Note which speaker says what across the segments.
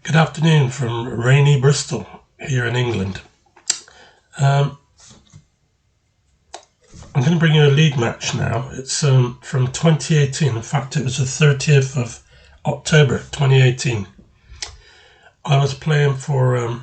Speaker 1: Good afternoon from rainy Bristol here in England. I'm going to bring you a league match now. It's from 2018. In fact, it was the 30th of October 2018. I was playing for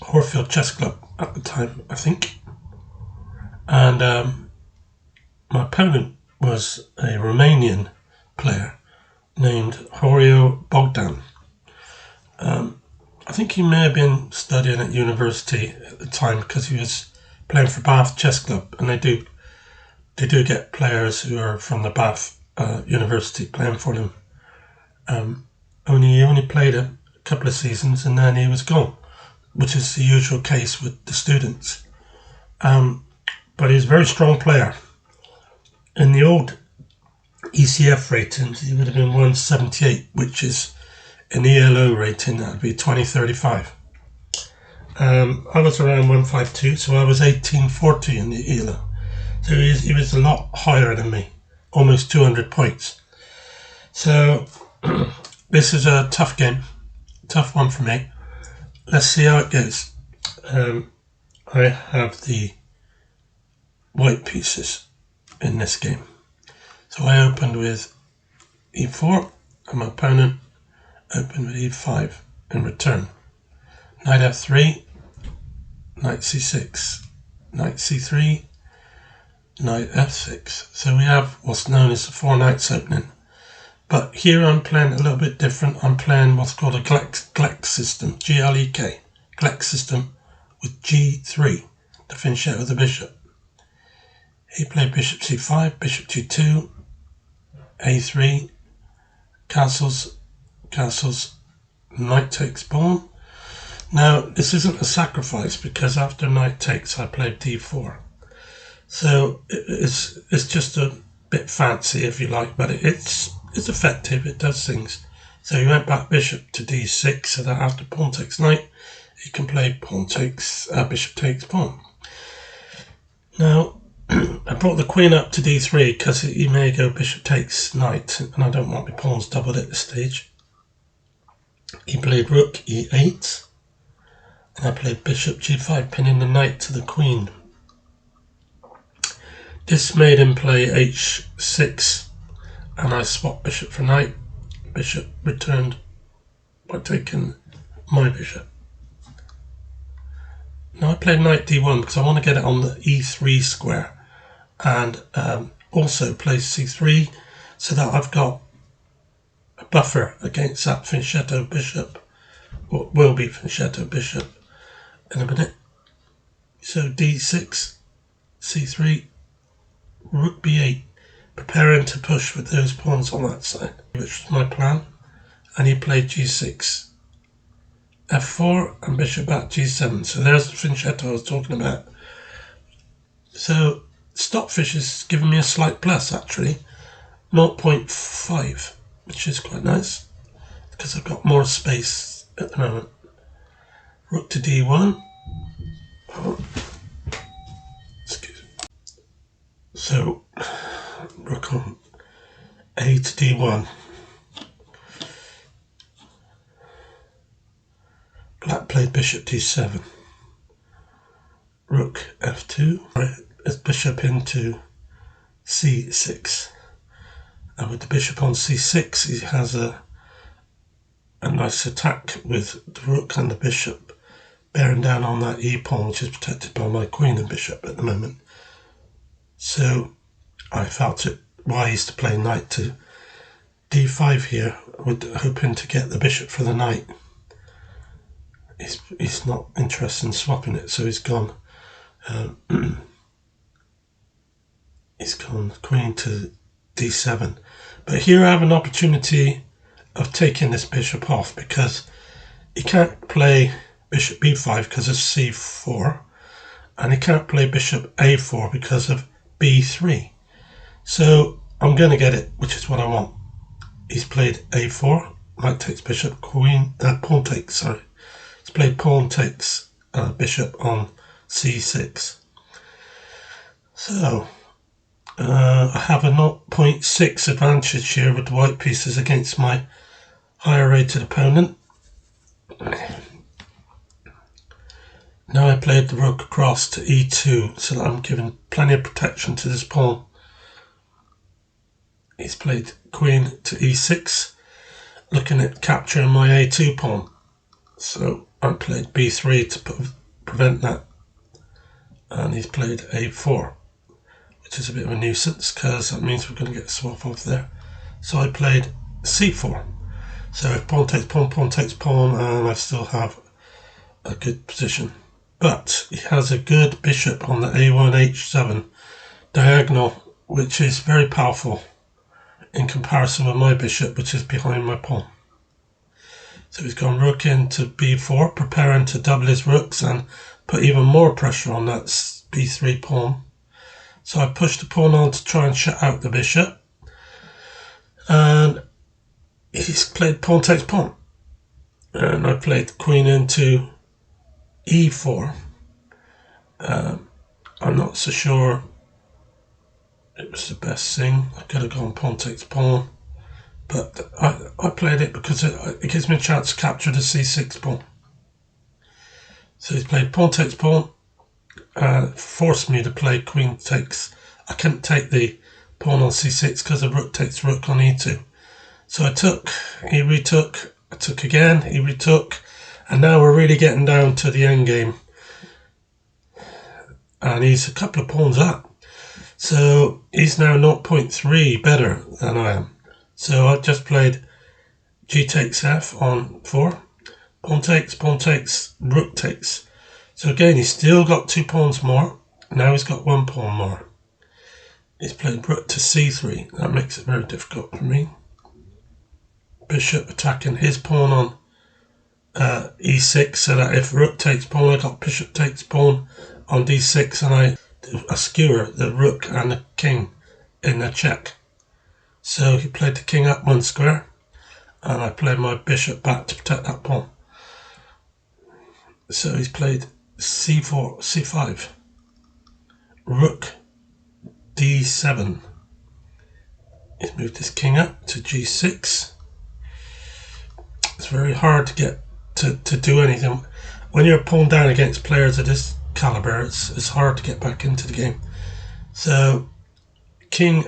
Speaker 1: Horfield Chess Club at the time, I think. And my opponent was a Romanian player named Horia Bogdan. I think he may have been studying at university at the time because he was playing for Bath Chess Club, and they do get players who are from the Bath University playing for them. He only played a couple of seasons and then he was gone, which is the usual case with the students. But he's a very strong player. In the old ECF ratings, he would have been 178, which is an ELO rating, that would be 2035. I was around 152, so I was 1840 in the ELO. So he was a lot higher than me, almost 200 points. So this is a tough game, tough one for me. Let's see how it goes. I have the white pieces in this game. So I opened with e4 and my opponent opened with e5 in return. Knight f3, knight c6, knight c3, knight f6. So we have what's known as the four knights opening. But here I'm playing a little bit different. I'm playing what's called a Gleck system, G-L-E-K, Gleck system with g3 to finish out with the bishop. He played bishop c5, bishop g2, a3, castles, knight takes pawn. Now this isn't a sacrifice because after knight takes I played d4. So it's just a bit fancy if you like, but it's effective, it does things. So he went back bishop to d6 so that after pawn takes knight he can play pawn takes, bishop takes pawn. Now I brought the queen up to d3 because he may go bishop takes knight and I don't want my pawns doubled at this stage. He played rook e8 and I played bishop g5, pinning the knight to the queen. This made him play h6 and I swapped bishop for knight. Bishop returned by taking my bishop. Now I played knight d1 because I want to get it on the e3 square and also play c3 so that I've got a buffer against that fianchetto bishop, what will be fianchetto bishop in a minute. So d6, c3, rook b8, preparing to push with those pawns on that side, which was my plan. And he played g6, f4 and bishop at g7. So there's the fianchetto I was talking about. So Stockfish is giving me a slight plus actually, 0.5, which is quite nice because I've got more space at the moment. Rook to d1. Excuse me. So rook on a to d1. Black played bishop d7. Rook f2. Bishop into c6. And with the bishop on c6, he has a nice attack with the rook and the bishop bearing down on that e-pawn, which is protected by my queen and bishop at the moment. So I felt it wise to play knight to d5 here, hoping to get the bishop for the knight. He's not interested in swapping it, so he's gone. He's gone queen to d7. But here I have an opportunity of taking this bishop off because he can't play bishop b5 because of c4 and he can't play bishop a4 because of b3. So I'm going to get it, which is what I want. He's played a4, knight takes bishop, pawn takes, sorry. He's played pawn takes bishop on c6. So I have a 0.6 advantage here with the white pieces against my higher rated opponent. Now I played the rook across to e2, so that I'm giving plenty of protection to this pawn. He's played queen to e6, looking at capturing my a2 pawn. So I played b3 to prevent that. And he's played a4, which is a bit of a nuisance because that means we're going to get a swap off there. So I played c4. So if pawn takes pawn, pawn takes pawn, and I still have a good position. But he has a good bishop on the a1, h7 diagonal, which is very powerful in comparison with my bishop, which is behind my pawn. So he's gone rook into b4, preparing to double his rooks and put even more pressure on that b3 pawn. So I pushed the pawn on to try and shut out the bishop. And he's played pawn takes pawn. And I played queen into e4. I'm not so sure it was the best thing. I could have gone pawn takes pawn. But I played it because it gives me a chance to capture the c6 pawn. So he's played pawn takes pawn, forced me to play queen takes. I couldn't take the pawn on c6 because the rook takes rook on e2. So I took, he retook, I took again, he retook, and now we're really getting down to the end game. And he's a couple of pawns up. So he's now 0.3 better than I am. So I just played g takes f on 4. Pawn takes, rook takes. So again, he's still got 2 pawns more. Now he's got 1 pawn more. He's played rook to c3. That makes it very difficult for me. Bishop attacking his pawn on e6, so that if rook takes pawn, I got bishop takes pawn on d6, and I skewer the rook and the king in the check. So he played the king up 1 square, and I played my bishop back to protect that pawn. So he's played c4, c5, rook d7. He's moved his king up to g6. It's very hard to get to do anything. When you're pawned down against players of this caliber, it's hard to get back into the game. So king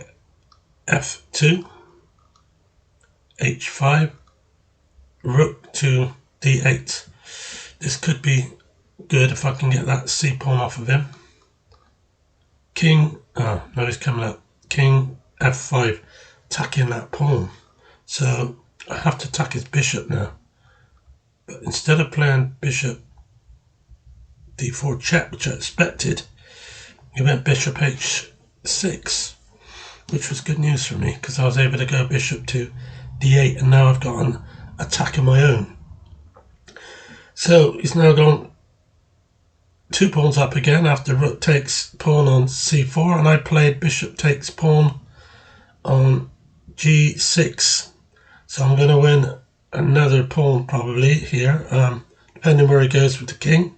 Speaker 1: f2, h5, rook to d8. This could be good if I can get that c pawn off of him. King, now he's coming up. King f5, attacking that pawn. So I have to attack his bishop now. But instead of playing bishop d4 check, which I expected, he went bishop h6, which was good news for me because I was able to go bishop to d8, and now I've got an attack of my own. So he's now gone 2 pawns up again after rook takes pawn on c4, and I played bishop takes pawn on g6. So I'm going to win another pawn probably here, depending where he goes with the king.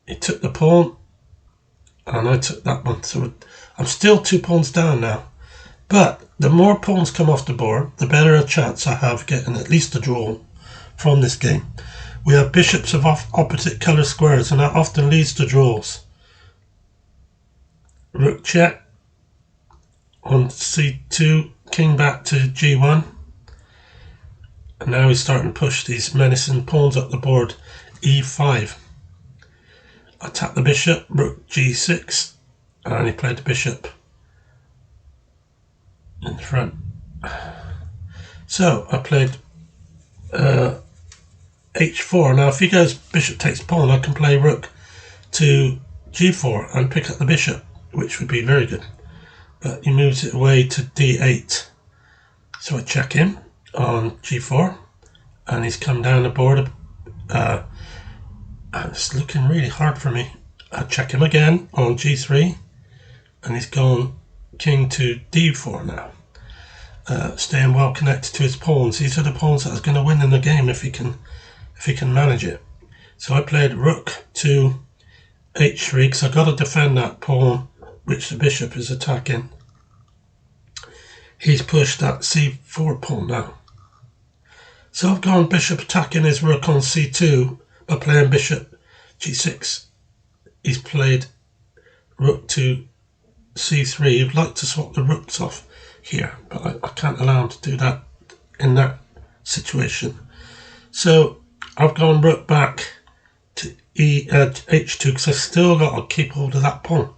Speaker 1: He took the pawn, and I took that one. So I'm still 2 pawns down now. But the more pawns come off the board, the better a chance I have getting at least a draw from this game. We have bishops of opposite colour squares, and that often leads to draws. Rook check on c2, king back to g1. And now he's starting to push these menacing pawns up the board. e5. Attack the bishop, rook g6, and he played the bishop in front. So I played h4. Now if he goes bishop takes pawn, I can play rook to g4 and pick up the bishop, which would be very good. But he moves it away to d8. So I check him on g4, and he's come down the board. And it's looking really hard for me. I check him again on g3, and he's gone king to d4 now. Staying well connected to his pawns. These are the pawns that are going to win in the game if he can manage it. So I played rook to h3 because I've got to defend that pawn which the bishop is attacking. he's pushed that c4 pawn now. So I've gone bishop attacking his rook on c2 by playing bishop g6. He's played rook to c3. He'd like to swap the rooks off here, but I can't allow him to do that in that situation. So I've gone rook back to h2 because I've still got to keep hold of that pawn.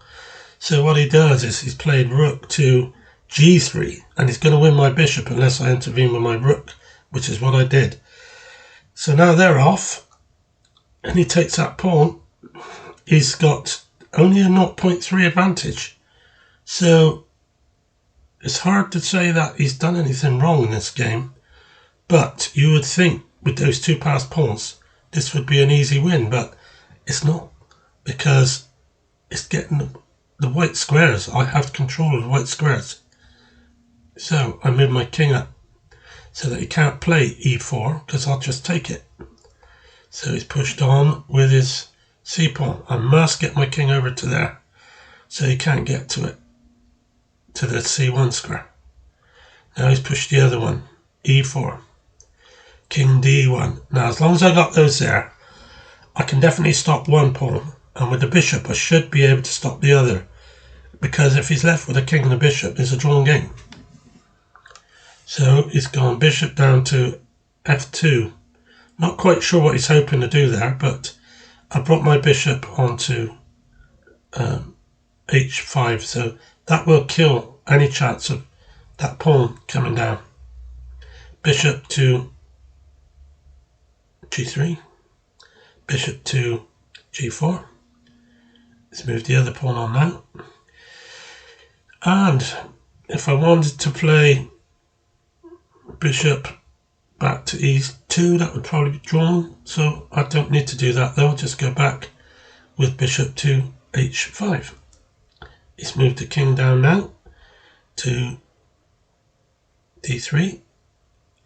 Speaker 1: So what he does is he's played rook to g3, and he's going to win my bishop unless I intervene with my rook, which is what I did. So now they're off, and he takes that pawn. He's got only a 0.3 advantage. So it's hard to say that he's done anything wrong in this game, but you would think with those two passed pawns this would be an easy win, but it's not, because it's getting the white squares. I have control of the white squares. So I move my king up so that he can't play e4 because I'll just take it. So he's pushed on with his c pawn. I must get my king over to there so he can't get to it, to the c1 square. Now he's pushed the other one, e4, king d1. Now as long as I got those there, I can definitely stop one pawn, and with the bishop I should be able to stop the other, because if he's left with a king and a bishop, it's a drawn game. So he's gone bishop down to f2. Not quite sure what he's hoping to do there, but I brought my bishop onto h5, so that will kill any chance of that pawn coming down. Bishop to g3, bishop to g4. Let's move the other pawn on now. And if I wanted to play bishop back to e2, that would probably be drawn, so I don't need to do that though. I'll just go back with bishop to h5. He's moved the king down now to d3,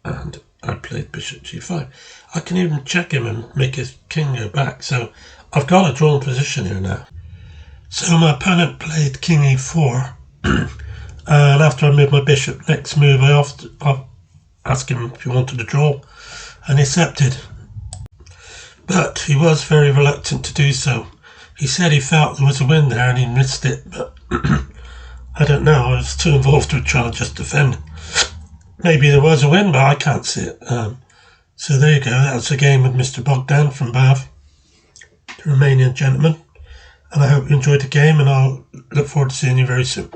Speaker 1: and I played bishop g5. I can even check him and make his king go back, so I've got a drawn position here now. So my opponent played king e4, and after I moved my bishop, next move I asked him if he wanted to draw, and he accepted. But he was very reluctant to do so. He said he felt there was a win there and he missed it, but I don't know, I was too involved with trying to just defend. Maybe there was a win, but I can't see it. So there you go, that was a game with Mr. Bogdan from Bath, the Romanian gentleman. And I hope you enjoyed the game, and I'll look forward to seeing you very soon.